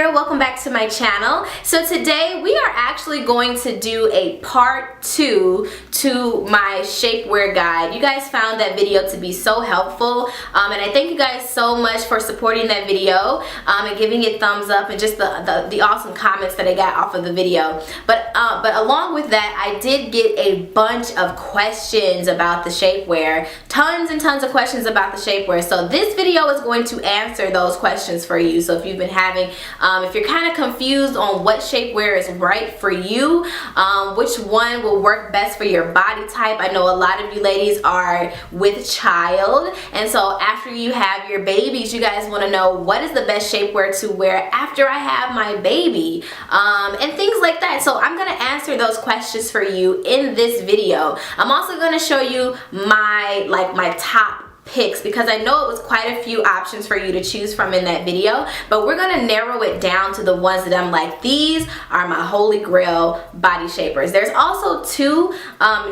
here, welcome back to my channel. So today we are actually going to do a part 2 to my shapewear guide. You guys found that video to be so helpful, and I thank you guys so much for supporting that video and giving it thumbs up and just the awesome comments that I got off of the video. But along with that, I did get a bunch of questions about the shapewear, tons and tons of questions about the shapewear. So this video is going to answer those questions for you. So if you've been having, if you're kind of confused on what shapewear is right for you, which one will work best for your body type. I know a lot of you ladies are with child, and so after you have your babies, you guys want to know what is the best shapewear to wear after I have my baby, and things like that. So I'm going to answer those questions for you in this video. I'm also going to show you my top picks, because I know it was quite a few options for you to choose from in that video, but we're gonna narrow it down to the ones that I'm like, these are my holy grail body shapers. There's also two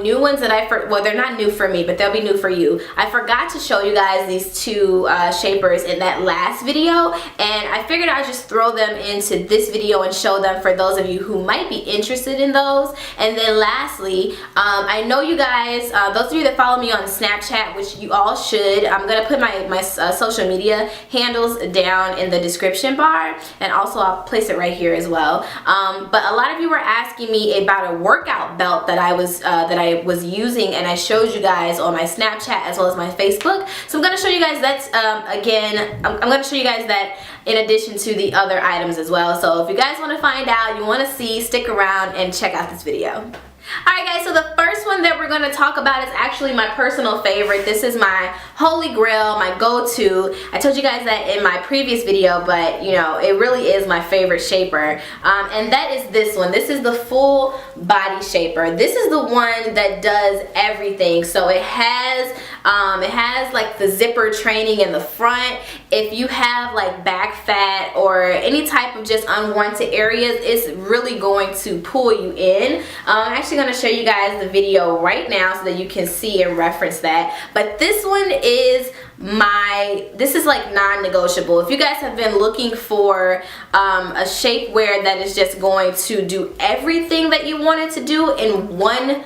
new ones that well, they're not new for me, but they'll be new for you. I forgot to show you guys these two shapers in that last video, and I figured I'd just throw them into this video and show them for those of you who might be interested in those. And then lastly, I know you guys, those of you that follow me on Snapchat, which you all should, I'm gonna put my social media handles down in the description bar, and also I'll place it right here as well. But a lot of you were asking me about a workout belt that I was using, and I showed you guys on my Snapchat as well as my Facebook. So I'm gonna show you guys that again. I'm gonna show you guys that in addition to the other items as well. So if you guys want to find out, you want to see, stick around and check out this video. Alright guys, so the first one that we're going to talk about is actually my personal favorite. This is my holy grail, my go-to. I told you guys that in my previous video, but you know, it really is my favorite shaper. And that is this one. This is the full body shaper. This is the one that does everything. So it has like the zipper training in the front. If you have like back fat or any type of just unwanted areas, it's really going to pull you in. I'm actually going to show you guys the video right now so that you can see and reference that. But this one is this is like non-negotiable. If you guys have been looking for a shapewear that is just going to do everything that you want it to do in one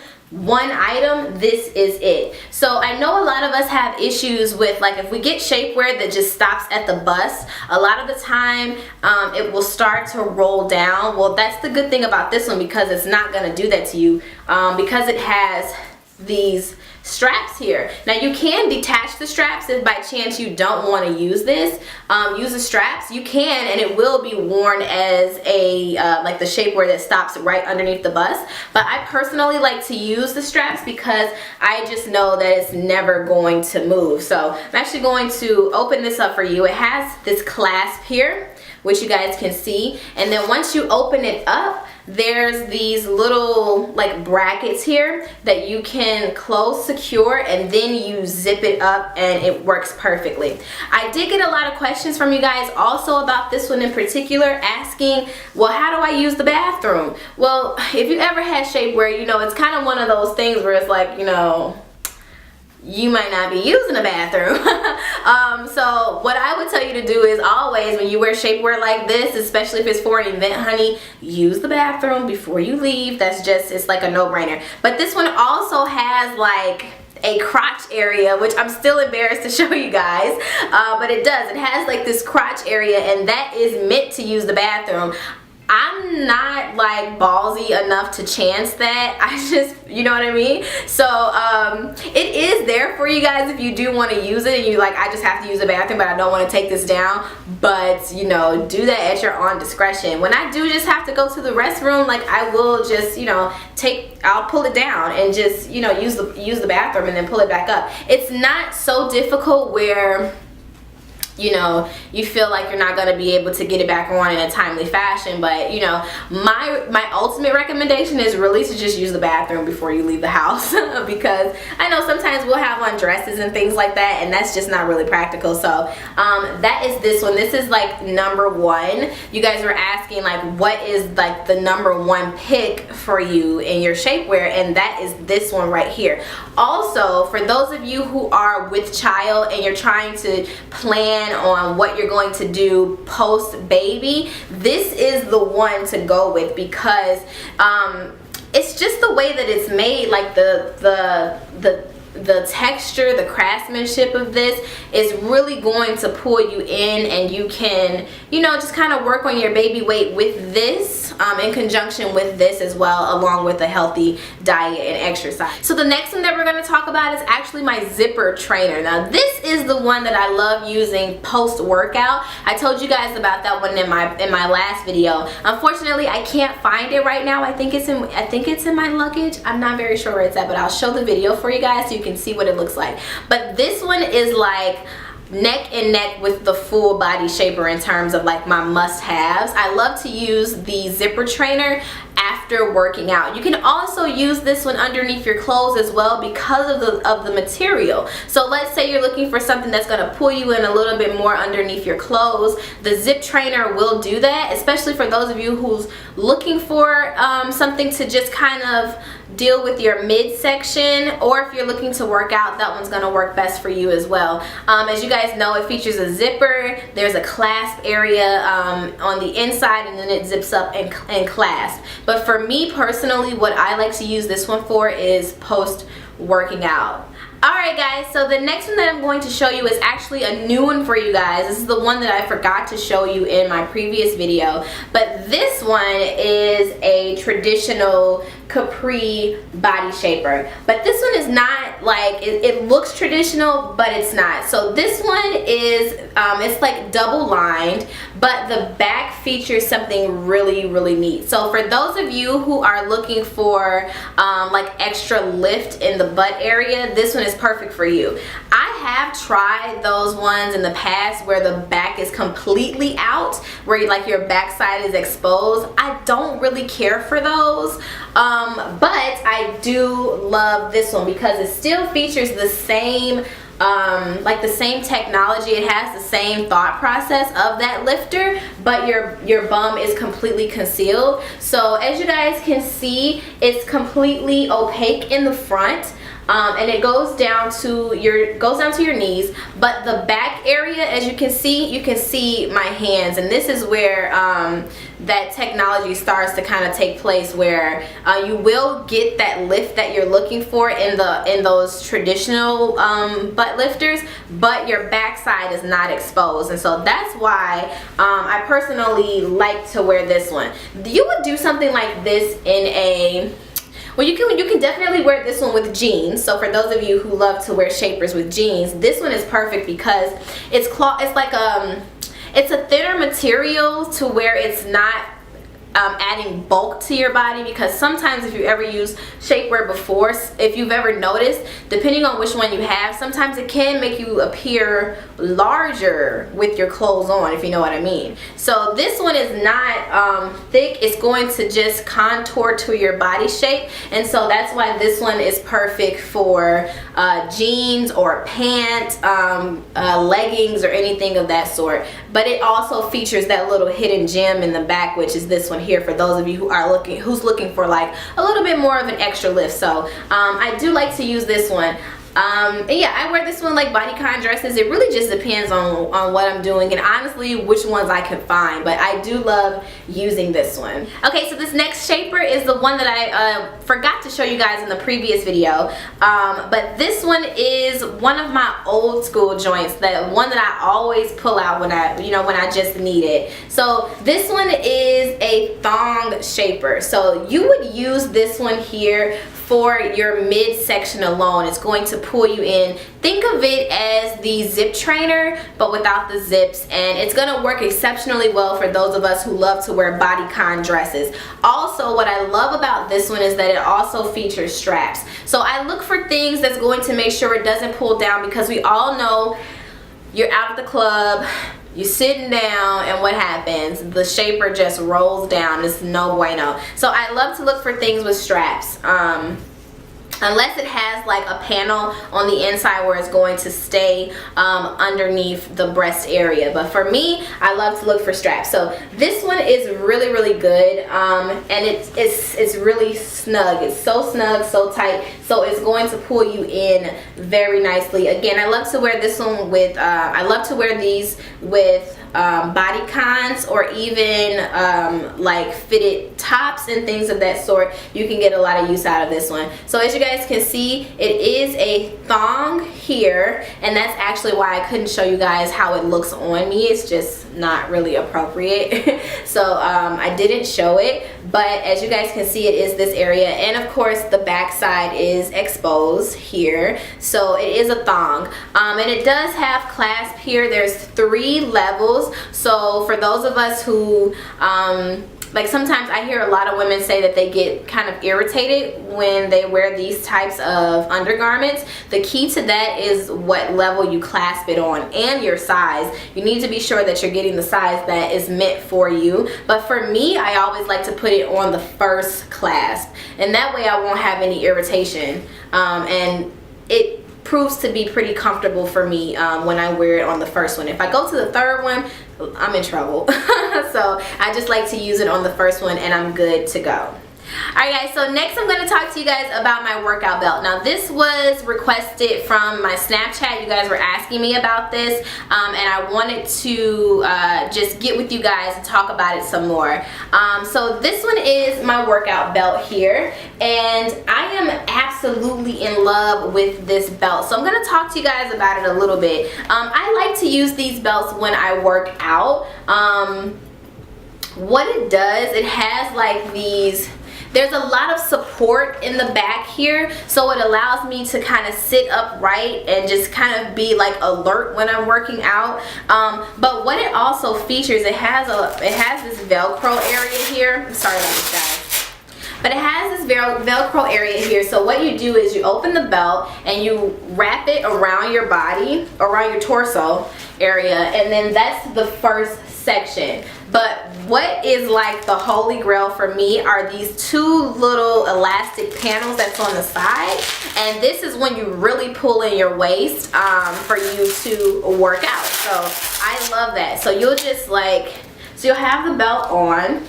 item, this is it. So I know a lot of us have issues with, like, if we get shapewear that just stops at the bust, a lot of the time it will start to roll down. Well, that's the good thing about this one, because it's not going to do that to you, because it has these straps here. Now you can detach the straps if by chance you don't want to use this. Use the straps, you can, and it will be worn as a like the shapewear that stops right underneath the bust. But I personally like to use the straps because I just know that it's never going to move. So I'm actually going to open this up for you. It has this clasp here, which you guys can see, and then once you open it up, there's these little like brackets here that you can close secure, and then you zip it up and it works perfectly. I did get a lot of questions from you guys also about this one in particular, asking, well, how do I use the bathroom? Well, if you ever had shapewear, you know it's kind of one of those things where it's like, you know, you might not be using a bathroom. So what I would tell you to do is always, when you wear shapewear like this, especially if it's for an event, honey, use the bathroom before you leave. That's just, it's like a no-brainer. But this one also has like a crotch area, which I'm still embarrassed to show you guys, but it does. It has like this crotch area, and that is meant to use the bathroom. I'm not like ballsy enough to chance that. I just, you know what I mean? So it is there for you guys if you do want to use it and you like, I just have to use the bathroom but I don't want to take this down. But you know, do that at your own discretion. When I do just have to go to the restroom, like I will just, you know, I'll pull it down and just, you know, use the bathroom and then pull it back up. It's not so difficult where, you know, you feel like you're not going to be able to get it back on in a timely fashion. But you know, my ultimate recommendation is really to just use the bathroom before you leave the house because I know sometimes we'll have on dresses and things like that, and that's just not really practical. So that is this one. This is like #1. You guys were asking like, what is like the #1 pick for you in your shapewear, and that is this one right here. Also, for those of you who are with child and you're trying to plan plan on what you're going to do post baby, this is the one to go with, because it's just the way that it's made. Like the texture, the craftsmanship of this is really going to pull you in, and you can, you know, just kind of work on your baby weight with this in conjunction with this as well, along with a healthy diet and exercise. So the next one that we're going to talk about is actually my zipper trainer. Now this is the one that I love using post workout. I told you guys about that one in my last video. Unfortunately, I can't find it right now. I think it's in my luggage. I'm not very sure where it's at, but I'll show the video for you guys so you can see what it looks like. But this one is like neck and neck with the full body shaper in terms of like my must-haves. I love to use the zipper trainer after working out. You can also use this one underneath your clothes as well because of the material. So let's say you're looking for something that's going to pull you in a little bit more underneath your clothes. The zip trainer will do that, especially for those of you who's looking for something to just kind of deal with your midsection, or if you're looking to work out, that one's going to work best for you as well. As you guys know, it features a zipper. There's a clasp area on the inside, and then it zips up and clasps. But for me personally, what I like to use this one for is post working out. Alright guys, so the next one that I'm going to show you is actually a new one for you guys. This is the one that I forgot to show you in my previous video. But this one is a traditional capri body shaper. But this one is not like, it looks traditional, but it's not. So this one is, it's like double lined, but the back features something really, really neat. So for those of you who are looking for like extra lift in the butt area, this one is perfect for you. I have tried those ones in the past where the back is completely out, where like your backside is exposed. I don't really care for those, but I do love this one because it still features the same like the same technology. It has the same thought process of that lifter, but your bum is completely concealed. So as you guys can see, it's completely opaque in the front. And it goes down to your knees, but the back area, as you can see my hands, and this is where that technology starts to kind of take place, where you will get that lift that you're looking for in those traditional butt lifters, but your backside is not exposed. And so that's why I personally like to wear this one. You would do something like this in a, well, you can definitely wear this one with jeans. So for those of you who love to wear shapers with jeans, this one is perfect because it's it's a thinner material to where it's not adding bulk to your body, because sometimes if you ever used shapewear before, if you've ever noticed, depending on which one you have, sometimes it can make you appear larger with your clothes on, if you know what I mean. So this one is not thick. It's going to just contour to your body shape, and so that's why this one is perfect for jeans or pants, leggings, or anything of that sort. But it also features that little hidden gem in the back, which is this one here, for those of you who's looking for like a little bit more of an extra lift. So I do like to use this one. And yeah, I wear this one like bodycon dresses. It really just depends on what I'm doing, and honestly which ones I can find, but I do love using this one. Okay, so this next shaper is the one that I forgot to show you guys in the previous video, but this one is one of my old school joints, that one that I always pull out when I just need it. So this one is a thong shaper. So you would use this one here for your midsection alone. It's going to pull you in. Think of it as the zip trainer, but without the zips, and it's gonna work exceptionally well for those of us who love to wear bodycon dresses. Also, what I love about this one is that it also features straps. So I look for things that's going to make sure it doesn't pull down, because we all know you're out at the club, you're sitting down, and what happens? The shaper just rolls down. It's no bueno. So I love to look for things with straps. unless it has like a panel on the inside where it's going to stay underneath the breast area. But for me, I love to look for straps. So this one is really good, and it's really snug. It's so snug, so tight, so it's going to pull you in very nicely. Again, I love to wear this one with I love to wear these with bodycons, or even like fitted tops and things of that sort. You can get a lot of use out of this one. So as you guys can see, it is a thong here, and that's actually why I couldn't show you guys how it looks on me. It's just not really appropriate. So I didn't show it, but as you guys can see, it is this area, and of course the back side is exposed here, so it is a thong, and it does have clasp here. There's 3 levels. So for those of us who like, sometimes I hear a lot of women say that they get kind of irritated when they wear these types of undergarments. The key to that is what level you clasp it on and your size. You need to be sure that you're getting the size that is meant for you. But for me, I always like to put it on the first clasp, and that way I won't have any irritation, and it proves to be pretty comfortable for me when I wear it on the first one. If I go to the third one, I'm in trouble. So I just like to use it on the first one, and I'm good to go. Alright guys, so next I'm going to talk to you guys about my workout belt. Now this was requested from my Snapchat. You guys were asking me about this, and I wanted to just get with you guys and talk about it some more. So this one is my workout belt here, and I am absolutely in love with this belt. So I'm going to talk to you guys about it a little bit. I like to use these belts when I work out. What it does, it has like these, there's a lot of support in the back here, so it allows me to kind of sit upright and just kind of be like alert when I'm working out. But what it also features, it has this Velcro area here. I'm sorry about this, guys. But it has this Velcro area here. So what you do is you open the belt and you wrap it around your body, around your torso area, and then that's the first section. But what is like the holy grail for me are these 2 little elastic panels that's on the side, and this is when you really pull in your waist for you to work out. So I love that. So you'll just like, so you'll have the belt on,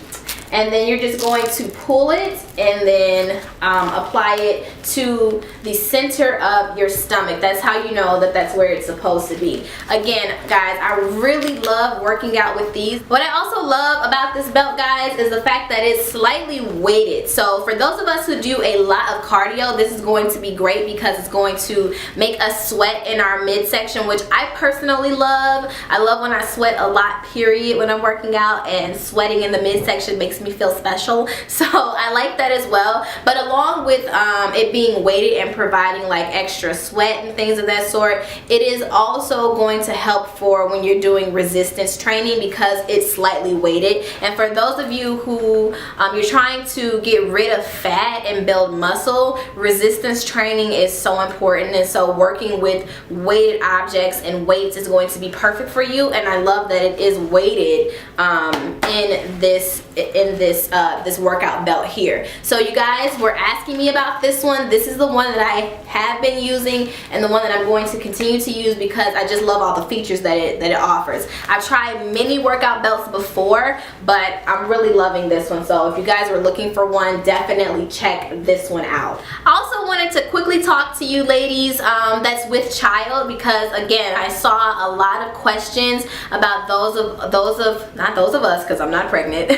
and then you're just going to pull it and then apply it to the center of your stomach. That's how you know that that's where it's supposed to be. Again, guys, I really love working out with these. What I also love about this belt, guys, is the fact that it's slightly weighted. So for those of us who do a lot of cardio, this is going to be great because it's going to make us sweat in our midsection, which I personally love. I love when I sweat a lot, period, when I'm working out, and sweating in the midsection makes me feel special. So I like that as well. But along with it being weighted and providing like extra sweat and things of that sort, it is also going to help for when you're doing resistance training because it's slightly weighted. And for those of you who you're trying to get rid of fat and build muscle, resistance training is so important. And so working with weighted objects and weights is going to be perfect for you. And I love that it is weighted in this workout belt here. So you guys were asking me about this one. This is the one that I have been using and the one that I'm going to continue to use because I just love all the features that it offers. I've tried many workout belts before, but I'm really loving this one. So if you guys were looking for one, definitely check this one out. I also wanted to quickly talk to you ladies that's with child, because again, I saw a lot of questions about not those of us, because I'm not pregnant,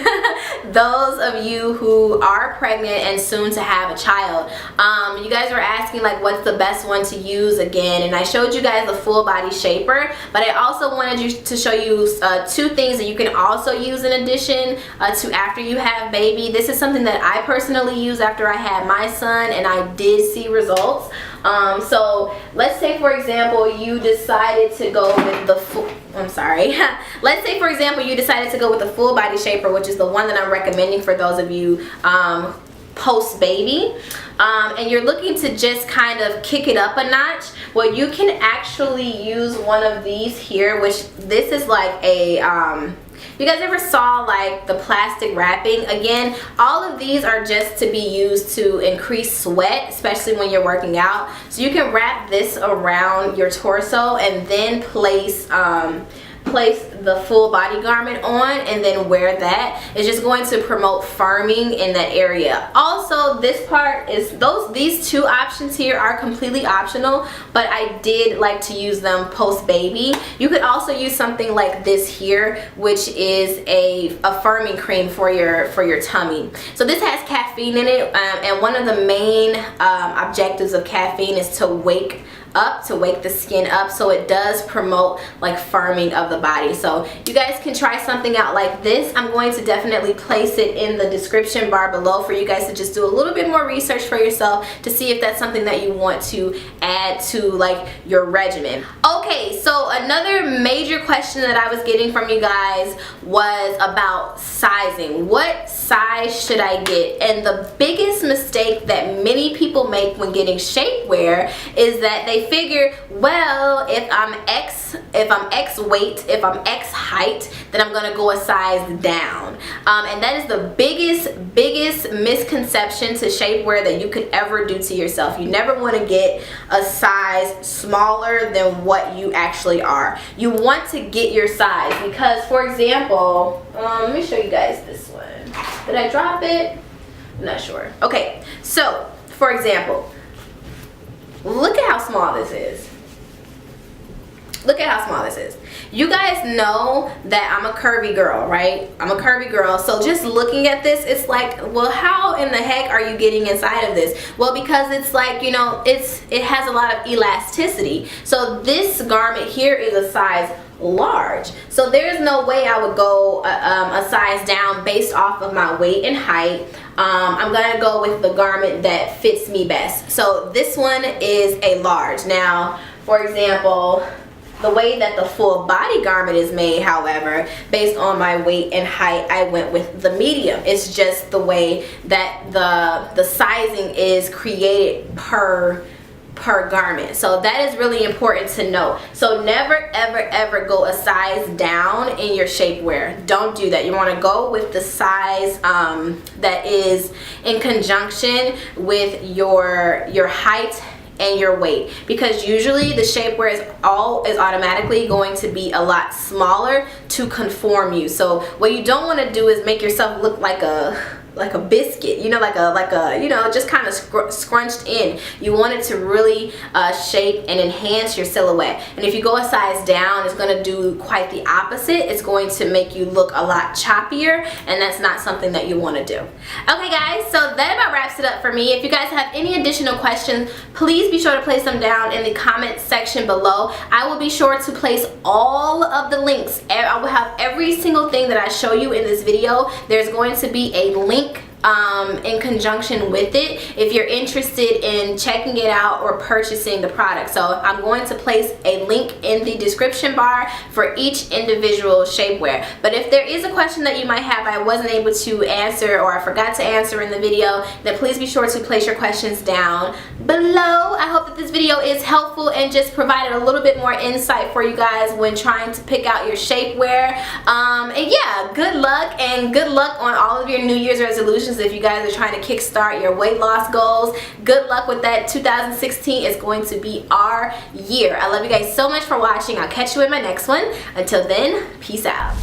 those of you who are pregnant and soon to have a child. You guys were asking like what's the best one to use again, and I showed you guys the full body shaper, but I also wanted to show you 2 things that you can also use in addition to after you have baby. This is something that I personally use after I had my son, and I did see results. So let's say for example you decided to go with the let's say for example you decided to go with the full body shaper, which is the one that I'm recommending for those of you post baby, and you're looking to just kind of kick it up a notch. Well, you can actually use one of these here, which this is like a You guys ever saw like the plastic wrapping? Again, all of these are just to be used to increase sweat, especially when you're working out. So you can wrap this around your torso and then place the full body garment on and then wear that. It's just going to promote firming in that area. Also, this part is these two options here are completely optional, but I did like to use them post baby. You could also use something like this here, which is a firming cream for your tummy. So this has caffeine in it, and one of the main objectives of caffeine is to wake the skin up, so it does promote like firming of the body. So you guys can try something out like this. I'm going to definitely place it in the description bar below for you guys to just do a little bit more research for yourself to see if that's something that you want to add to like your regimen. Okay, so another major question that I was getting from you guys was about sizing. What size should I get? And the biggest mistake that many people make when getting shapewear is that they figure, well, if I'm X weight, if I'm X height, then I'm gonna go a size down. And that is the biggest misconception to shapewear that you could ever do to yourself. You never want to get a size smaller than what you actually are. You want to get your size because, for example, let me show you guys this one. Did I drop it? I'm not sure. Okay, so for example, look at how small this is. Look at how small this is. You guys know that I'm a curvy girl, right? I'm a curvy girl. So just looking at this, it's like, well, how in the heck are you getting inside of this? Well, because it's like, you know, it has a lot of elasticity. So this garment here is a size large. So there's no way I would go a size down based off of my weight and height. I'm gonna go with the garment that fits me best. So this one is a large. Now, for example, the way that the full body garment is made, however, based on my weight and height, I went with the medium. It's just the way that the sizing is created per garment. So that is really important to know. So never ever go a size down in your shapewear. Don't do that. You want to go with the size that is in conjunction with your height and your weight, because usually the shapewear is automatically going to be a lot smaller to conform you. So what you don't want to do is make yourself look like a biscuit, you know, like a you know, just kind of scrunched in. You want it to really shape and enhance your silhouette. And if you go a size down, it's going to do quite the opposite. It's going to make you look a lot choppier, and that's not something that you want to do. Okay guys, so that about wraps it up for me. If you guys have any additional questions, please be sure to place them down in the comment section below. I will be sure to place all of the links. I will have every single thing that I show you in this video. There's going to be a link in conjunction with it if you're interested in checking it out or purchasing the product. So I'm going to place a link in the description bar for each individual shapewear. But if there is a question that you might have I wasn't able to answer, or I forgot to answer in the video, then please be sure to place your questions down below. I hope that this video is helpful and just provided a little bit more insight for you guys when trying to pick out your shapewear. And yeah, good luck, and good luck on all of your New Year's resolutions. If you guys are trying to kickstart your weight loss goals, good luck with that. 2016 is going to be our year. I love you guys so much for watching. I'll catch you in my next one. Until then, peace out.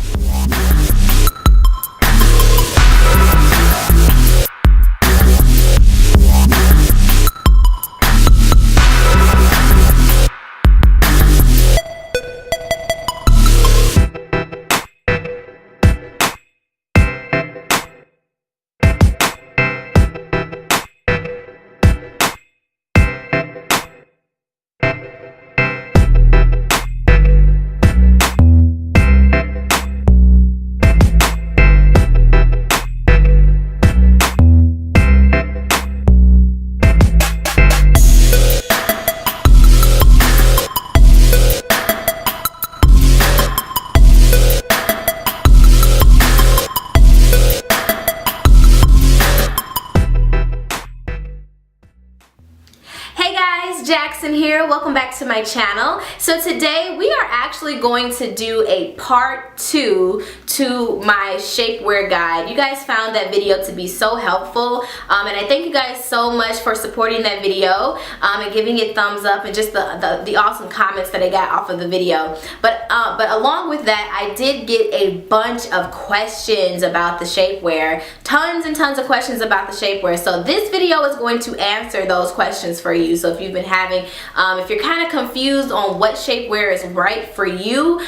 Hey guys, Jackson here. Welcome back to my channel. So today we are actually going to do a part 2 to my shapewear guide. You guys found that video to be so helpful, and I thank you guys so much for supporting that video and giving it thumbs up and just the awesome comments that I got off of the video. But along with that, I did get a bunch of questions about the shapewear. Tons and tons of questions about the shapewear. So this video is going to answer those questions for you. So if you've been having, if you're kind of confused on what shapewear is right for you,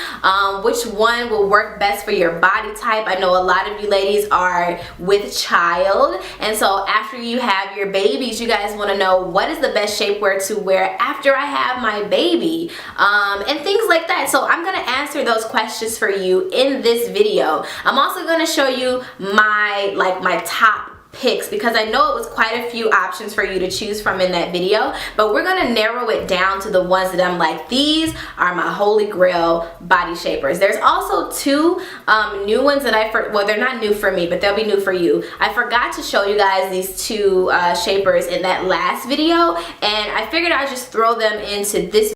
which one will work best for your body type. I know a lot of you ladies are with child, and so after you have your babies, you guys want to know what is the best shapewear to wear after I have my baby, and things like that. So I'm going to answer those questions for you in this video. I'm also going to show you my top picks, because I know it was quite a few options for you to choose from in that video, but we're gonna narrow it down to the ones that I'm like, these are my holy grail body shapers. There's also two new ones that well, they're not new for me, but they'll be new for you. I forgot to show you guys these two shapers in that last video, and I figured I'd just throw them into this